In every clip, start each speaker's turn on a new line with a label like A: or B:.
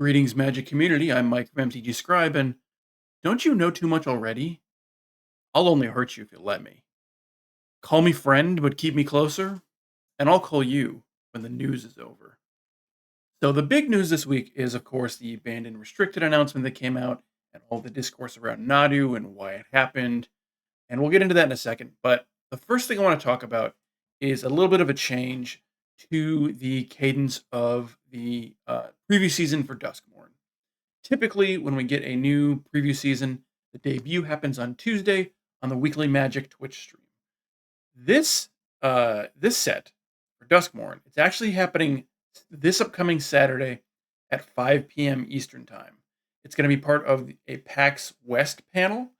A: Greetings, Magic community. I'm Mike from MTG Scribe, and don't you know too much already? I'll only hurt you if you let me. Call me friend, but keep me closer, and I'll call you when the news is over. So, the big news this week is, of course, the banned and restricted announcement that came out, and all the discourse around Nadu and why it happened. And we'll get into that in a second. But the first thing I want to talk about is a little bit of a change to the cadence of the preview season for Duskmourn. Typically, when we get a new preview season, the debut happens on Tuesday on the weekly Magic Twitch stream. This set for Duskmourn, it's actually happening this upcoming Saturday at 5 p.m. Eastern Time. It's going to be part of a PAX West panel,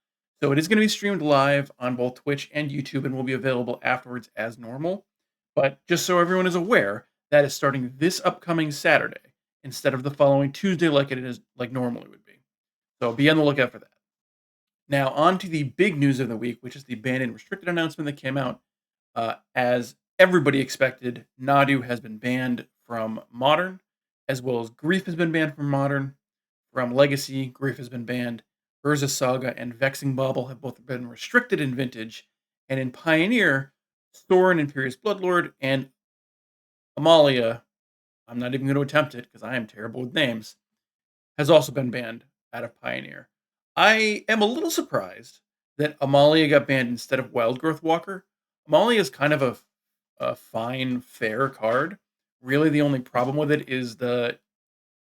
A: so it is going to be streamed live on both Twitch and YouTube, and will be available afterwards as normal. But just so everyone is aware, that is starting this upcoming Saturday instead of the following Tuesday like it is like normally would be. So be on the lookout for that. Now, on to the big news of the week, which is the banned and restricted announcement that came out. As everybody expected, Nadu has been banned from Modern, as well as Grief has been banned from Modern. From Legacy, Grief has been banned. Urza Saga and Vexing Bauble have both been restricted in Vintage. And in Pioneer, Thorin, Imperious Bloodlord, and Amalia, I'm not even going to attempt it because I am terrible with names, has also been banned out of Pioneer. I am a little surprised that Amalia got banned instead of Wildgrowth Walker. Amalia is kind of a fine, fair card. Really, the only problem with it is the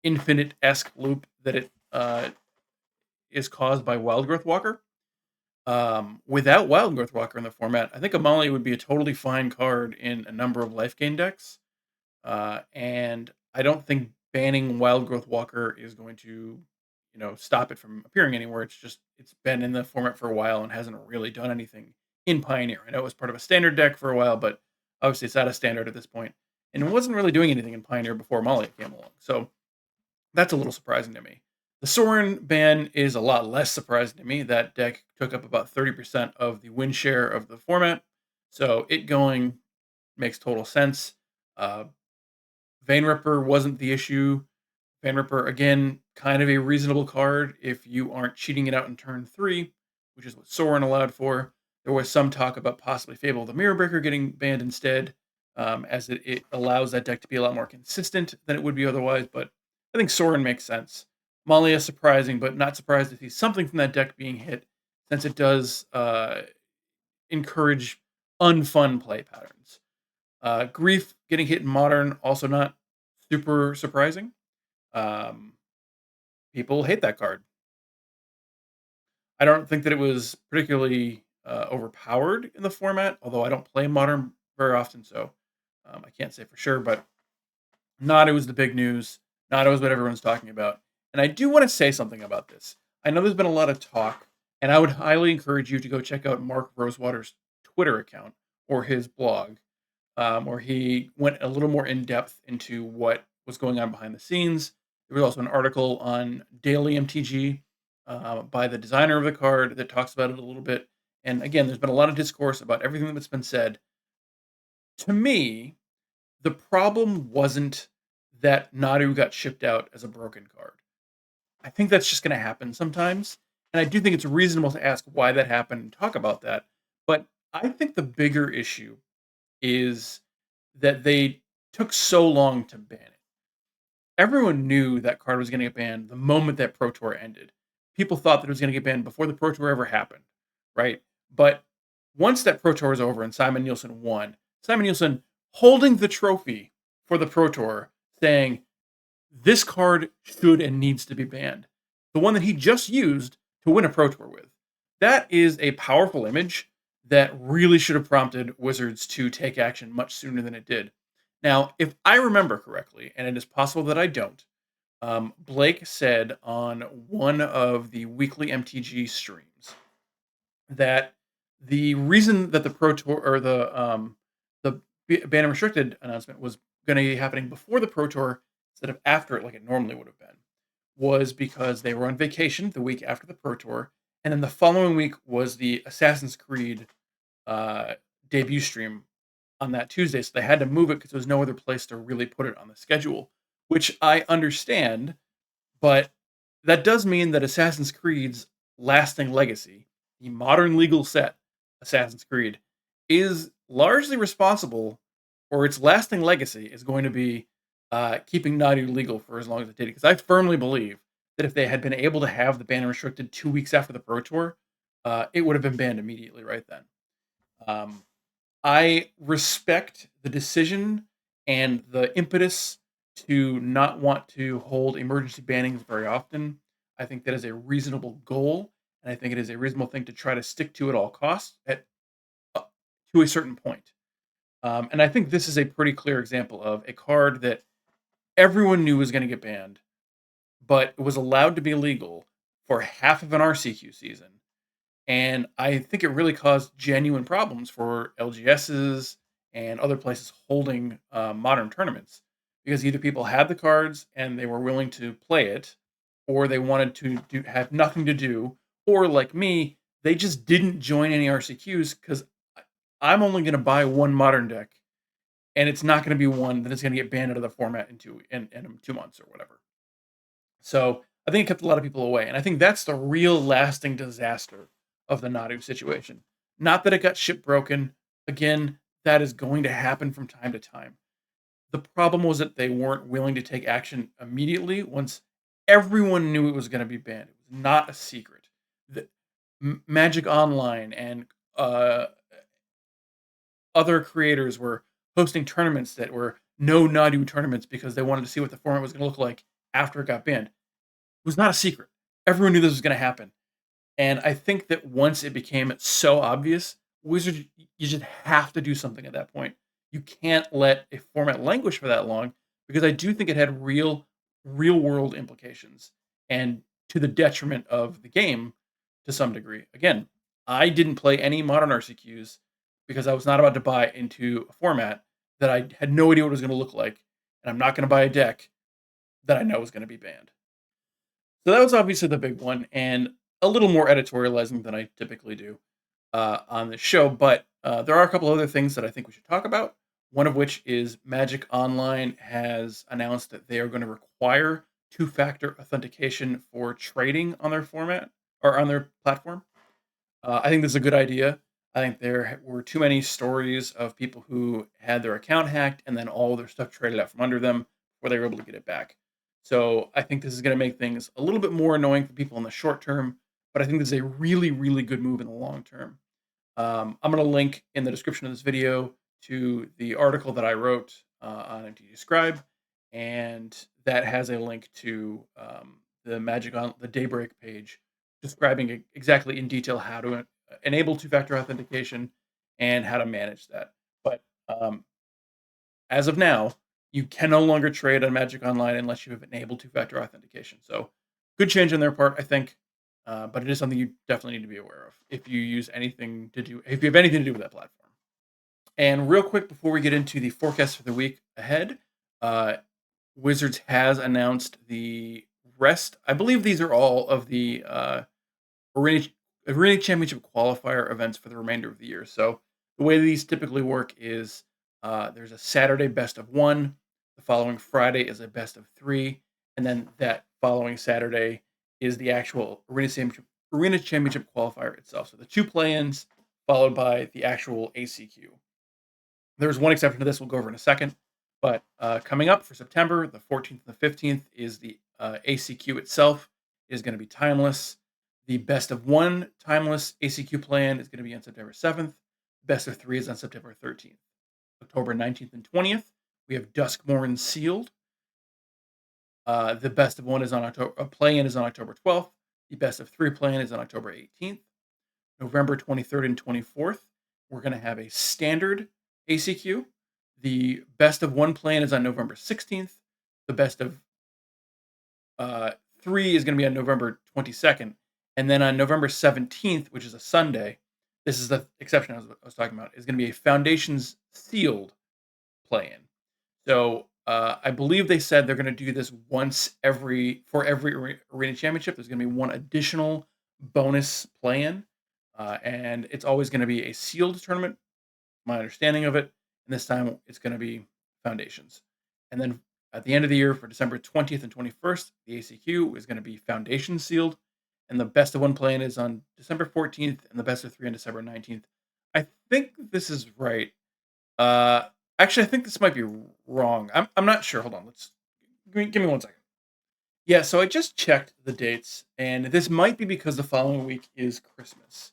A: infinite-esque loop that it is caused by Wildgrowth Walker. Without Wildgrowth Walker in the format, I think Amalia would be a totally fine card in a number of life gain decks. And I don't think banning Wildgrowth Walker is going to, stop it from appearing anywhere. It's been in the format for a while and hasn't really done anything in Pioneer. I know it was part of a standard deck for a while, but obviously it's out of standard at this point. And it wasn't really doing anything in Pioneer before Amalia came along. So that's a little surprising to me. The Sorin ban is a lot less surprising to me. That deck took up about 30% of the win share of the format. So it going makes total sense. Vein Ripper wasn't the issue. Vein Ripper, again, kind of a reasonable card if you aren't cheating it out in turn 3, which is what Sorin allowed for. There was some talk about possibly Fable of the Mirror Breaker getting banned instead, as it allows that deck to be a lot more consistent than it would be otherwise, but I think Sorin makes sense. Malia surprising, but not surprised to see something from that deck being hit, since it does encourage unfun play patterns. Grief getting hit in Modern, also not super surprising. People hate that card. I don't think that it was particularly overpowered in the format, although I don't play Modern very often, so I can't say for sure, but Nadu was the big news. Nadu is what everyone's talking about. And I do want to say something about this. I know there's been a lot of talk, and I would highly encourage you to go check out Mark Rosewater's Twitter account or his blog, where he went a little more in depth into what was going on behind the scenes. There was also an article on Daily MTG by the designer of the card that talks about it a little bit. And again, there's been a lot of discourse about everything that's been said. To me, the problem wasn't that Nadu got shipped out as a broken card. I think that's just going to happen sometimes. And I do think it's reasonable to ask why that happened and talk about that. But I think the bigger issue is that they took so long to ban it. Everyone knew that card was going to get banned the moment that Pro Tour ended. People thought that it was going to get banned before the Pro Tour ever happened, right? But once that Pro Tour was over and Simon Nielsen won, Simon Nielsen holding the trophy for the Pro Tour saying, this card should and needs to be banned. The one that he just used to win a Pro Tour with. That is a powerful image that really should have prompted Wizards to take action much sooner than it did. Now, if I remember correctly, and it is possible that I don't, Blake said on one of the weekly MTG streams that the reason that the Pro Tour or the ban and restricted announcement was going to be happening before the Pro Tour instead of after it, like it normally would have been, was because they were on vacation the week after the Pro Tour, and then the following week was the Assassin's Creed debut stream on that Tuesday, so they had to move it because there was no other place to really put it on the schedule, which I understand. But that does mean that Assassin's Creed's lasting legacy, the modern legal set Assassin's Creed, is largely responsible, or its lasting legacy is going to be keeping Naughty legal for as long as it did. Because I firmly believe that if they had been able to have the ban restricted 2 weeks after the Pro Tour, it would have been banned immediately right then. Um, I respect the decision and the impetus to not want to hold emergency bannings very often. I think that is a reasonable goal, and I think it is a reasonable thing to try to stick to at all costs uh, to a certain point. And I think this is a pretty clear example of a card that everyone knew was going to get banned, but it was allowed to be legal for half of an RCQ season, and I think it really caused genuine problems for LGSs and other places holding modern tournaments because either people had the cards and they were willing to play it, or they wanted to have nothing to do, or like me, they just didn't join any RCQs because I'm only going to buy one modern deck, and it's not going to be one that is going to get banned out of the format in 2 months or whatever. So I think it kept a lot of people away. And I think that's the real lasting disaster of the Nadu situation. Not that it got ship broken. Again, that is going to happen from time to time. The problem was that they weren't willing to take action immediately once everyone knew it was going to be banned. It was not a secret. The, Magic Online and uh, other creators were hosting tournaments that were no Nadu tournaments because they wanted to see what the format was going to look like after it got banned was not a secret. Everyone knew this was going to happen. And I think that once it became so obvious, Wizards, you just have to do something at that point. You can't let a format languish for that long because I do think it had real world implications and to the detriment of the game to some degree. Again, I didn't play any modern RCQs because I was not about to buy into a format that I had no idea what it was going to look like. And I'm not going to buy a deck that I know is going to be banned. So that was obviously the big one, and a little more editorializing than I typically do on this show. But there are a couple other things that I think we should talk about. One of which is Magic Online has announced that they are going to require two-factor authentication for trading on their format or on their platform. I think this is a good idea. I think there were too many stories of people who had their account hacked and then all their stuff traded out from under them before they were able to get it back. So I think this is going to make things a little bit more annoying for people in the short term, but I think this is a really good move in the long term. I'm going to link in the description of this video to the article that I wrote on MTG Scribe, and that has a link to the Magic on the Daybreak page describing exactly in detail how to enable two-factor authentication and how to manage that. But as of now, you can no longer trade on Magic Online unless you have enabled two-factor authentication. So, good change on their part, I think. But it is something you definitely need to be aware of if you use anything to do, if you have anything to do with that platform. And real quick, before we get into the forecast for the week ahead, uh, Wizards has announced the rest. I believe these are all of the Arena, Arena Championship qualifier events for the remainder of the year. So the way these typically work is there's a Saturday best of one, the following Friday is a best of three, and then that following Saturday is the actual Arena Championship qualifier itself. So the two play-ins followed by the actual ACQ. There's one exception to this we'll go over in a second, but coming up for September, the 14th and the 15th is the ACQ itself is going to be timeless. The best of one timeless ACQ plan is going to be on September 7th. Best of three is on September 13th. October 19th and 20th, we have Duskmourn sealed. The best of one is on October. Play-in is on October 12th. The best of three play-in is on October 18th. November 23rd and 24th, we're going to have a standard ACQ. The best of one play-in is on November 16th. The best of three is going to be on November 22nd. And then on November 17th, which is a Sunday, this is the exception I was talking about, is going to be a Foundations sealed play-in. So I believe they said they're going to do this once for every Arena Championship. There's going to be one additional bonus play-in, and it's always going to be a sealed tournament. My understanding of it, and this time it's going to be Foundations. And then At the end of the year for December 20th and 21st, the ACQ is going to be Foundation sealed, and the best of one plan is on December 14th, and the best of three on December 19th. I think this is right. Uh, Actually, I think this might be wrong. I'm not sure. Hold on. Let's give me 1 second. Yeah, so I just checked the dates, and this might be because the following week is Christmas.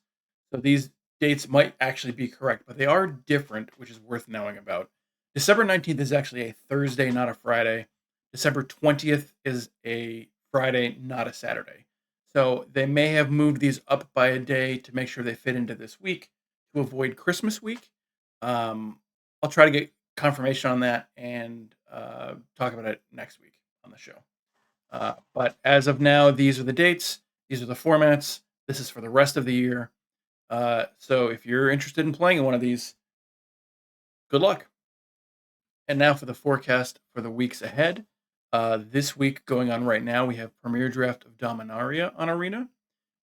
A: So these dates might actually be correct, but they are different, which is worth knowing about. December 19th is actually a Thursday, not a Friday. December 20th is a Friday, not a Saturday. So they may have moved these up by a day to make sure they fit into this week to avoid Christmas week. Um, I'll try to get confirmation on that and talk about it next week on the show. But as of now, these are the dates. These are the formats. This is for the rest of the year. So if you're interested in playing one of these, good luck. And now for the forecast for the weeks ahead. This week going on right now, we have Premier Draft of Dominaria on Arena.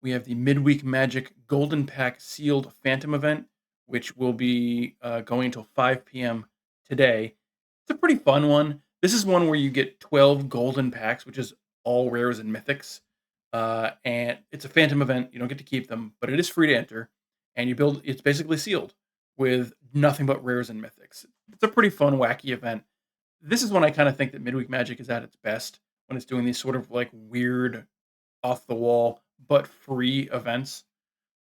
A: We have the Midweek Magic Golden Pack Sealed Phantom event, which will be going until 5 p.m. today. It's a pretty fun one. This is one where you get 12 golden packs, which is all rares and mythics. And it's a phantom event. You don't get to keep them, but it is free to enter. And you build, it's basically sealed with nothing but rares and mythics. It's a pretty fun, wacky event. This is when I kind of think that Midweek Magic is at its best, when it's doing these sort of like weird, off the wall, but free events.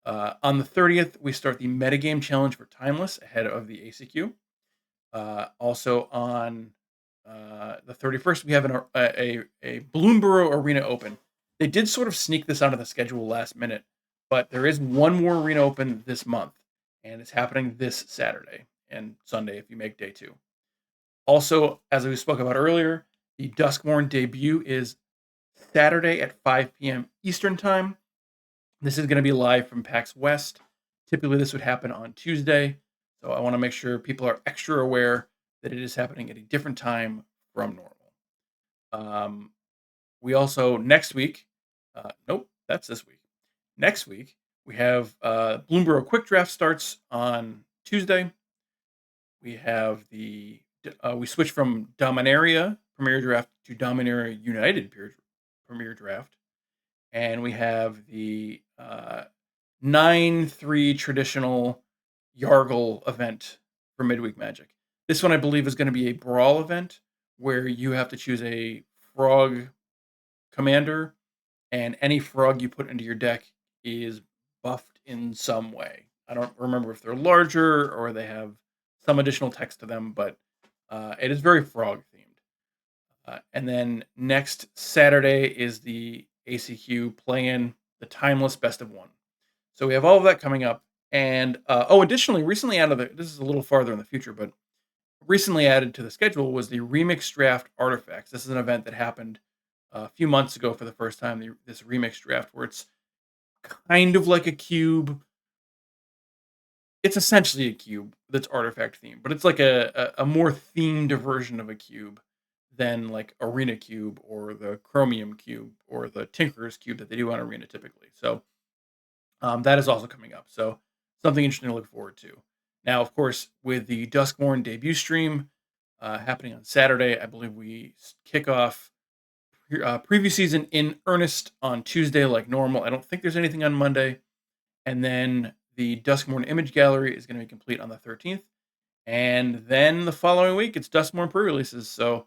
A: On the 30th, we start the metagame challenge for Timeless ahead of the ACQ. Also on the 31st, we have a Bloomborough Arena Open. They did sort of sneak this out of the schedule last minute, but there is one more Arena Open this month, and it's happening this Saturday and Sunday if you make day 2. Also, as we spoke about earlier, the Duskmourn debut is Saturday at 5 p.m. Eastern Time. This is going to be live from PAX West. Typically, this would happen on Tuesday, so I want to make sure people are extra aware that it is happening at a different time from normal. We also, next week, nope, that's this week. Next week, we have Bloomborough Quick Draft starts on Tuesday. We have we switch from Dominaria Premier Draft to Dominaria United Premier Draft. And we have the 9-3 traditional Yargle event for Midweek Magic. This one, I believe, is going to be a brawl event where you have to choose a frog commander, and any frog you put into your deck is buffed in some way. I don't remember if they're larger or they have some additional text to them, but it is very frog themed. And then next Saturday is the ACQ play-in, the Timeless Best of One. So we have all of that coming up. And additionally, recently this is a little farther in the future, but recently added to the schedule was the Remix Draft Artifacts. This is an event that happened a few months ago for the first time, this Remix Draft, where it's kind of like a cube. It's essentially a cube that's artifact themed, but it's like a more themed version of a cube than like Arena Cube or the Chromium Cube or the Tinkerer's Cube that they do on Arena typically. So that is also coming up. So something interesting to look forward to. Now, of course, with the Duskmourn debut stream happening on Saturday, I believe we kick off preview season in earnest on Tuesday like normal. I don't think there's anything on Monday. And then the Duskmourn image gallery is going to be complete on the 13th. And then the following week, it's Duskmourn pre-releases. So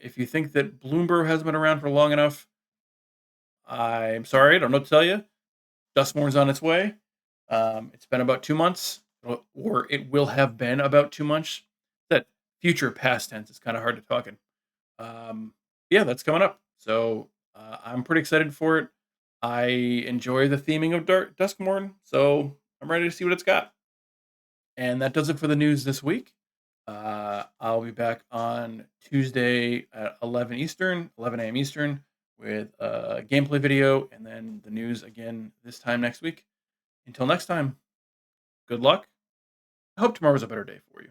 A: if you think that Bloomborough has been around for long enough, I'm sorry, I don't know what to tell you. Duskmourn's on its way. It's been about 2 months, or it will have been about 2 months. That future past tense is kind of hard to talk in. Yeah, that's coming up. So I'm pretty excited for it. I enjoy the theming of Duskmourn, so I'm ready to see what it's got. And that does it for the news this week. I'll be back on Tuesday at 11 a.m. Eastern, with a gameplay video, and then the news again this time next week. Until next time, good luck. I hope tomorrow's a better day for you.